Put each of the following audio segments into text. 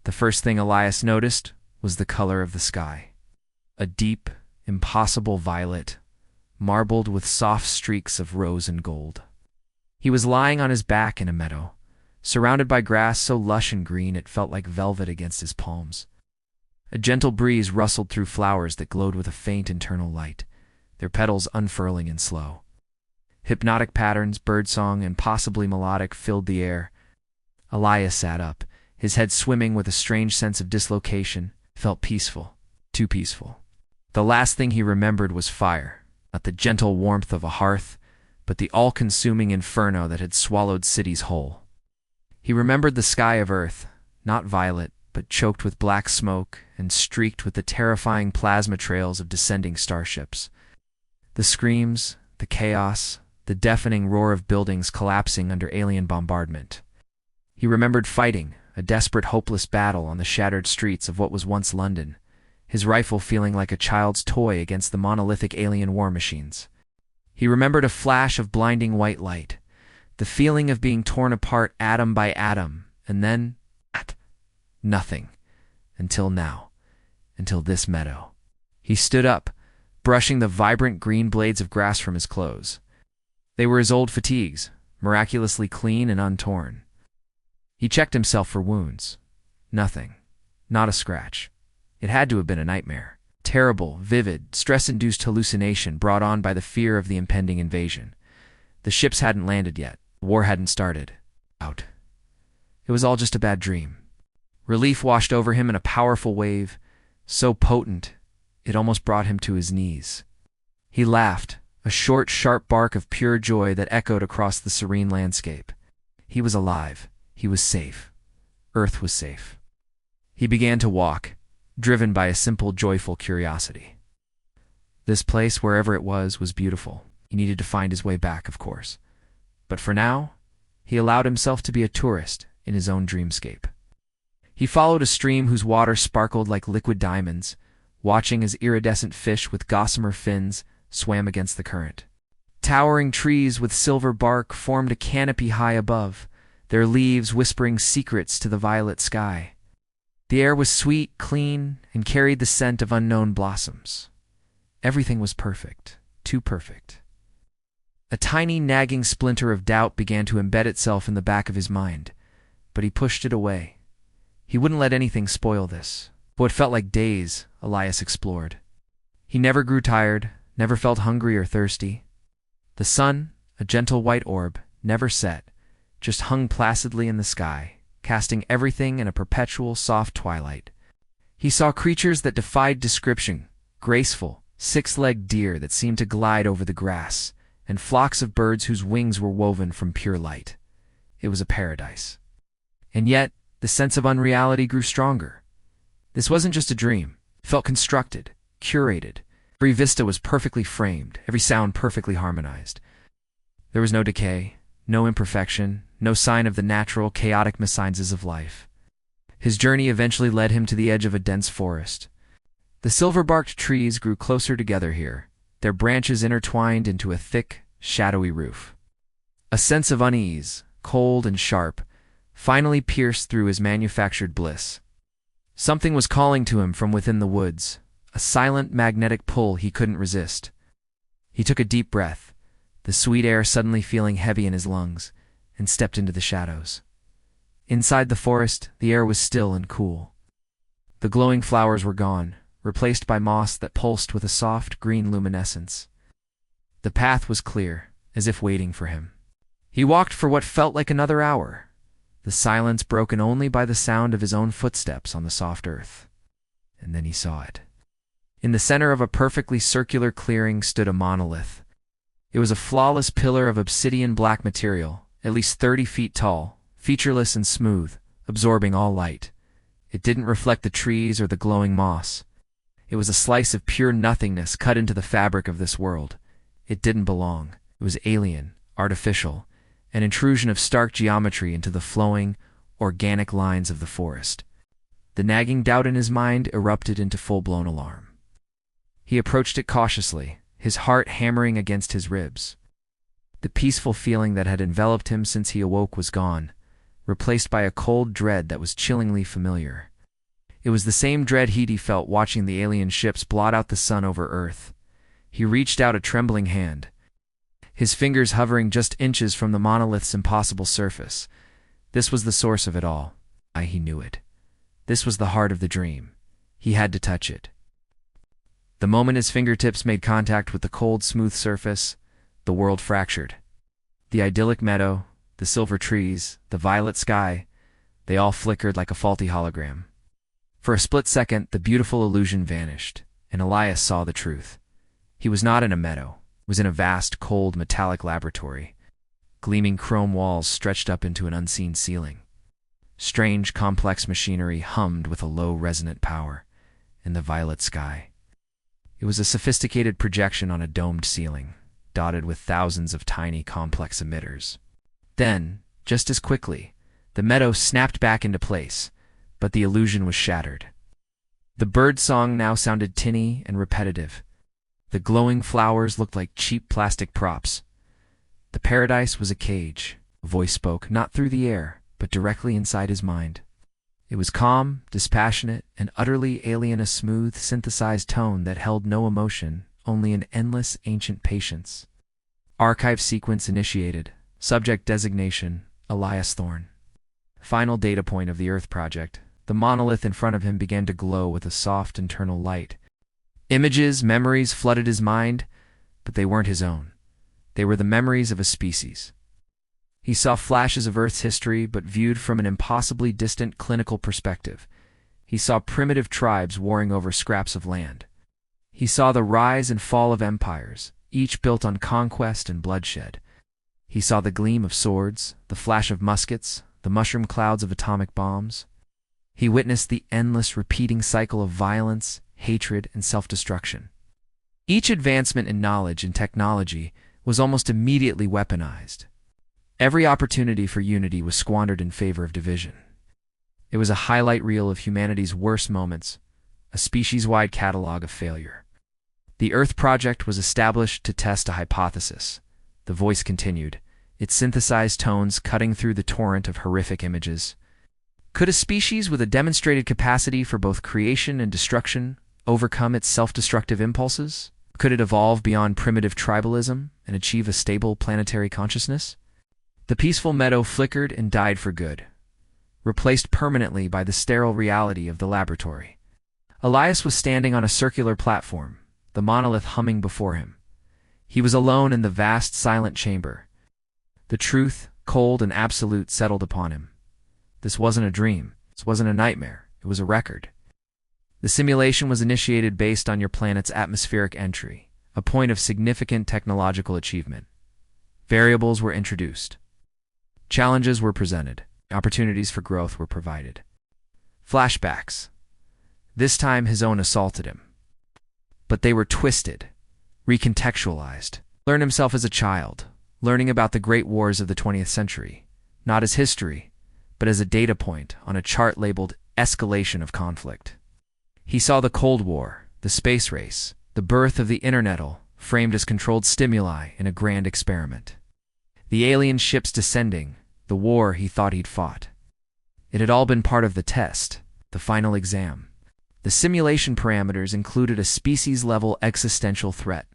The first thing Elias noticed was the color of the sky. A deep, impossible violet, marbled with soft streaks of rose and gold. He was lying on his back in a meadow, surrounded by grass so lush and green it felt like velvet against his palms. A gentle breeze rustled through flowers that glowed with a faint internal light, their petals unfurling and slow. Hypnotic patterns, birdsong, and possibly melodic filled the air. Elias sat up, his head swimming with a strange sense of dislocation, felt peaceful, too peaceful. The last thing he remembered was fire, not the gentle warmth of a hearth, but the all-consuming inferno that had swallowed cities whole. He remembered the sky of Earth, not violet, but choked with black smoke and streaked with the terrifying plasma trails of descending starships. The screams, the chaos, the deafening roar of buildings collapsing under alien bombardment. He remembered fighting, a desperate, hopeless battle on the shattered streets of what was once London, his rifle feeling like a child's toy against the monolithic alien war machines. He remembered a flash of blinding white light, the feeling of being torn apart atom by atom, and then nothing. Until now. Until this meadow. He stood up, brushing the vibrant green blades of grass from his clothes. They were his old fatigues, miraculously clean and untorn. He checked himself for wounds. Nothing. Not a scratch. It had to have been a nightmare. Terrible, vivid, stress-induced hallucination brought on by the fear of the impending invasion. The ships hadn't landed yet. The war hadn't started. Out. It was all just a bad dream. Relief washed over him in a powerful wave, so potent it almost brought him to his knees. He laughed, a short, sharp bark of pure joy that echoed across the serene landscape. He was alive. He was safe. Earth was safe. He began to walk, driven by a simple, joyful curiosity. This place, wherever it was beautiful. He needed to find his way back, of course. But for now, he allowed himself to be a tourist in his own dreamscape. He followed a stream whose water sparkled like liquid diamonds, watching as iridescent fish with gossamer fins swam against the current. Towering trees with silver bark formed a canopy high above, their leaves whispering secrets to the violet sky. The air was sweet, clean, and carried the scent of unknown blossoms. Everything was perfect, too perfect. A tiny nagging splinter of doubt began to embed itself in the back of his mind, but he pushed it away. He wouldn't let anything spoil this. What felt like days, Elias explored. He never grew tired, never felt hungry or thirsty. The sun, a gentle white orb, never set, just hung placidly in the sky, casting everything in a perpetual soft twilight. He saw creatures that defied description, graceful, six-legged deer that seemed to glide over the grass, and flocks of birds whose wings were woven from pure light. It was a paradise. And yet, the sense of unreality grew stronger. This wasn't just a dream. It felt constructed, curated. Every vista was perfectly framed, every sound perfectly harmonized. There was no decay, no imperfection, no sign of the natural, chaotic mechanisms of life. His journey eventually led him to the edge of a dense forest. The silver-barked trees grew closer together here, their branches intertwined into a thick, shadowy roof. A sense of unease, cold and sharp, finally pierced through his manufactured bliss. Something was calling to him from within the woods, a silent magnetic pull he couldn't resist. He took a deep breath, the sweet air suddenly feeling heavy in his lungs, and stepped into the shadows. Inside the forest, the air was still and cool. The glowing flowers were gone, replaced by moss that pulsed with a soft, green luminescence. The path was clear, as if waiting for him. He walked for what felt like another hour, the silence broken only by the sound of his own footsteps on the soft earth. And then he saw it. In the center of a perfectly circular clearing stood a monolith. It was a flawless pillar of obsidian black material, at least 30 feet tall, featureless and smooth, absorbing all light. It didn't reflect the trees or the glowing moss. It was a slice of pure nothingness cut into the fabric of this world. It didn't belong. It was alien, artificial, an intrusion of stark geometry into the flowing, organic lines of the forest. The nagging doubt in his mind erupted into full-blown alarm. He approached it cautiously, his heart hammering against his ribs. The peaceful feeling that had enveloped him since he awoke was gone, replaced by a cold dread that was chillingly familiar. It was the same dread heat he felt watching the alien ships blot out the sun over Earth. He reached out a trembling hand, his fingers hovering just inches from the monolith's impossible surface. This was the source of it all. He knew it. This was the heart of the dream. He had to touch it. The moment his fingertips made contact with the cold, smooth surface, the world fractured. The idyllic meadow, the silver trees, the violet sky, they all flickered like a faulty hologram. For a split second, the beautiful illusion vanished, and Elias saw the truth. He was not in a meadow. He was in a vast, cold, metallic laboratory. Gleaming chrome walls stretched up into an unseen ceiling. Strange, complex machinery hummed with a low, resonant power in the violet sky. It was a sophisticated projection on a domed ceiling, dotted with thousands of tiny, complex emitters. Then, just as quickly, the meadow snapped back into place, but the illusion was shattered. The bird song now sounded tinny and repetitive. The glowing flowers looked like cheap plastic props. The paradise was a cage. A voice spoke, not through the air, but directly inside his mind. It was calm, dispassionate, and utterly alien, a smooth, synthesized tone that held no emotion, only an endless, ancient patience. Archive sequence initiated. Subject designation, Elias Thorne. Final data point of the Earth project. The monolith in front of him began to glow with a soft internal light. Images, memories flooded his mind, but they weren't his own. They were the memories of a species. He saw flashes of Earth's history, but viewed from an impossibly distant clinical perspective. He saw primitive tribes warring over scraps of land. He saw the rise and fall of empires, each built on conquest and bloodshed. He saw the gleam of swords, the flash of muskets, the mushroom clouds of atomic bombs. He witnessed the endless, repeating cycle of violence, hatred, and self-destruction. Each advancement in knowledge and technology was almost immediately weaponized. Every opportunity for unity was squandered in favor of division. It was a highlight reel of humanity's worst moments, a species-wide catalog of failure. The Earth Project was established to test a hypothesis. The voice continued, its synthesized tones cutting through the torrent of horrific images. Could a species with a demonstrated capacity for both creation and destruction overcome its self-destructive impulses? Could it evolve beyond primitive tribalism and achieve a stable planetary consciousness? The peaceful meadow flickered and died for good, replaced permanently by the sterile reality of the laboratory. Elias was standing on a circular platform, the monolith humming before him. He was alone in the vast, silent chamber. The truth, cold and absolute, settled upon him. This wasn't a dream. This wasn't a nightmare. It was a record. The simulation was initiated based on your planet's atmospheric entry, a point of significant technological achievement. Variables were introduced. Challenges were presented. Opportunities for growth were provided. Flashbacks. This time his own assaulted him. But they were twisted, recontextualized. Learn himself as a child, learning about the great wars of the 20th century, not as history, but as a data point on a chart labeled escalation of conflict. He saw the Cold War, the space race, the birth of the Internet, framed as controlled stimuli in a grand experiment. The alien ships descending, the war he thought he'd fought. It had all been part of the test, the final exam. The simulation parameters included a species-level existential threat.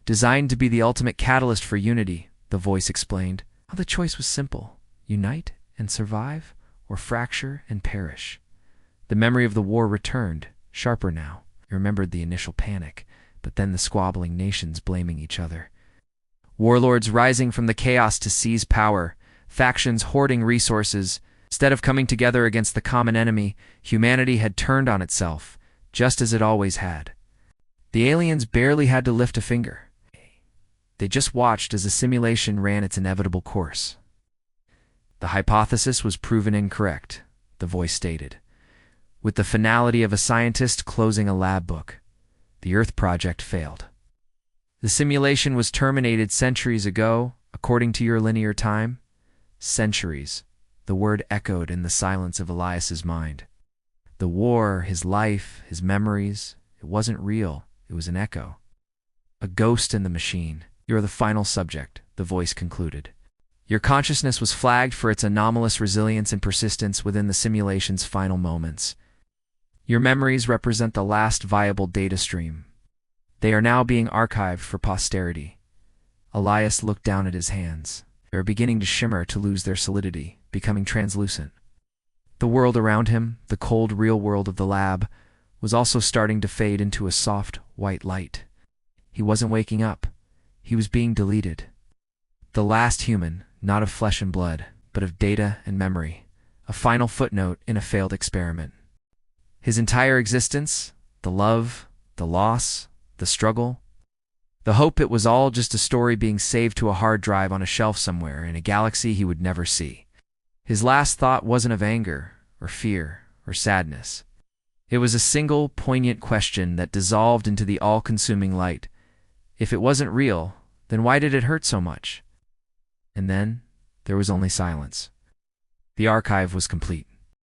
Designed to be the ultimate catalyst for unity, the voice explained. How the choice was simple: unite and survive, or fracture and perish. The memory of the war returned, sharper now. He remembered the initial panic, but then the squabbling nations blaming each other. Warlords rising from the chaos to seize power, factions hoarding resources. Instead of coming together against the common enemy, humanity had turned on itself, just as it always had. The aliens barely had to lift a finger. They just watched as the simulation ran its inevitable course. The hypothesis was proven incorrect, the voice stated. With the finality of a scientist closing a lab book, the Earth Project failed. The simulation was terminated centuries ago, according to your linear time. Centuries. The word echoed in the silence of Elias's mind. The war, his life, his memories, it wasn't real. It was an echo. A ghost in the machine. You're the final subject, the voice concluded. Your consciousness was flagged for its anomalous resilience and persistence within the simulation's final moments. Your memories represent the last viable data stream. They are now being archived for posterity. Elias looked down at his hands. They were beginning to shimmer, to lose their solidity, becoming translucent. The world around him, the cold real world of the lab, was also starting to fade into a soft, white light. He wasn't waking up. He was being deleted. The last human, not of flesh and blood, but of data and memory. A final footnote in a failed experiment. His entire existence, the love, the loss, the struggle, the hope, it was all just a story being saved to a hard drive on a shelf somewhere in a galaxy he would never see. His last thought wasn't of anger, or fear, or sadness. It was a single, poignant question that dissolved into the all-consuming light. If it wasn't real, then why did it hurt so much? And then, there was only silence. The archive was complete.